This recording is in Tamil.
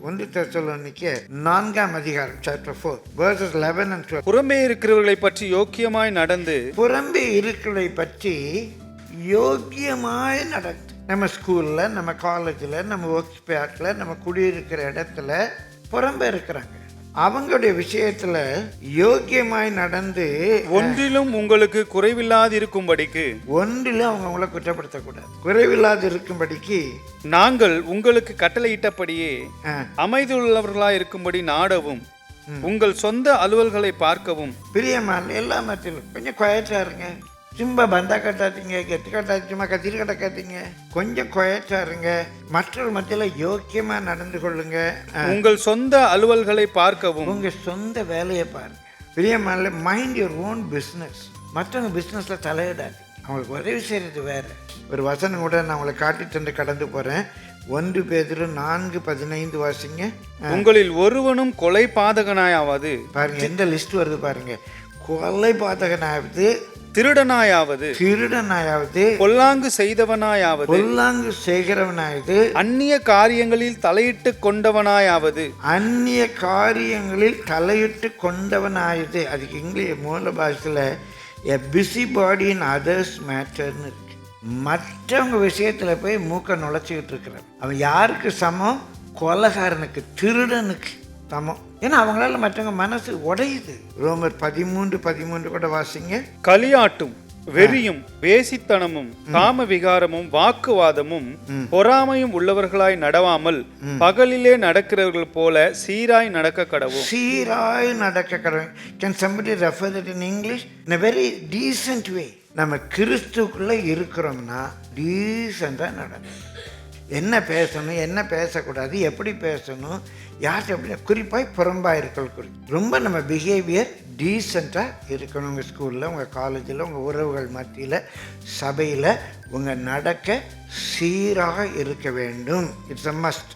1 தெசலோனிக்கேயர் 4ஆம் அதிகாரம் chapter 4 verses 11 and 12. புறம்பே இருக்கிறவர்களை பற்றி யோக்கியமாய் நடந்து, புறம்பே இருக்கிறதை பற்றி யோக்கியமாய் நடந்து, நம்ம ஸ்கூல்ல, நம்ம காலேஜில், நம்ம ஒர்க் ஸ்பேட்ல, நம்ம குடியிருக்கிற இடத்துல புறம்பே இருக்கிறாங்க. அவங்களுடைய விஷயத்துல யோக்கியமாய் நடந்து ஒன்றிலும் உங்களுக்கு குறைவில்லாதிருக்கும்படிக்கு, ஒன்றிலும் அவங்கள குற்றப்படுத்தக்கூடாது. குறைவில்லாது இருக்கும்படிக்கு நாங்கள் உங்களுக்கு கட்டளையிட்டபடியே அமைதியுள்ளவர்களாய் இருக்கும்படி நாடவும், உங்கள் சொந்த அலுவல்களை பார்க்கவும். பிரியமான எல்லா மத்தியிலும் கொஞ்சம் குயட்டா இருங்க. சும்மா பந்தா கட்டாதீங்க, கெட்டு கட்டாது, சும்மா கத்திரி கட்ட காத்தீங்க. கொஞ்சம் குயட்டா இருங்க. மற்றொரு மத்தியில யோக்கியமா நடந்து கொள்ளுங்க. உங்கள் சொந்த அலுவல்களை பார்க்கவும், உங்க சொந்த வேலையை பாருங்க. பிரியமான மைண்ட் யுவர் ஓன் பிஸ்னஸ். மற்றவங்க பிஸ்னஸ்ல தலையிடாது. அவங்களுக்கு உதவி செய்யறது வேற. ஒரு வசனம் கூட நான் உங்களை காட்டிட்டு கடந்து போறேன். 1 பேதுரு 4:15 வாசிங்க. உங்களில் ஒருவனும் கொலை பாதகனாயாவது, பாருங்க எந்த லிஸ்ட் வருது பாருங்க. கொலை பாதகனாவது, திருடனாயாவது, பொல்லாங்கு செய்தவனாயாவது, பொல்லாங்கு செய்கிறவனாவது, அந்நிய காரியங்களில் தலையிட்டு கொண்டவனாயாவது, அந்நிய காரியங்களில் தலையிட்டு கொண்டவனாயுது. அதுக்கு இங்கிலீஷ் மூல பாஷையில் எ பிஸி பாடி இன் அதர்ஸ் மேட்டர்னு இருக்கு. மற்றவங்க விஷயத்துல போய் மூக்க நுழைச்சிக்கிட்டு இருக்கிறான். அவன் யாருக்கு சமம்? கொலைகாரனுக்கு, திருடனுக்கு சமம். ஏன்னா அவங்களால மற்றவங்க மனசு உடையுது. ரோமர் 13:13 கூட வாசிங்க. களியாட்டும் வெறியும் வேசித்தனமும் காம விகாரமும் வாக்குவாதமும் பொறாமையும் உள்ளவர்களாய் நடவாமல் பகலிலே நடக்கிறவர்கள் போல சீராய் நடக்க கடவும். சீராய் நடக்க கடவும். Can somebody refer that in English? In a very decent way. நம்ம கிறிஸ்துக்குள்ள இருக்கிறோம்னா டீசெண்டா நடக்கணும். என்ன பேசணும், என்ன பேசக்கூடாது, எப்படி பேசணும், யார்கிட்ட எப்படி, குறிப்பாக புறம்பாக இருக்கிற ரொம்ப நம்ம பிஹேவியர் டீசெண்டாக இருக்கணும். உங்கள் ஸ்கூலில், உங்கள் காலேஜில், உங்கள் உறவுகள் மத்தியில், சபையில் உங்கள் நடக்க சீராக இருக்க வேண்டும். It's a must.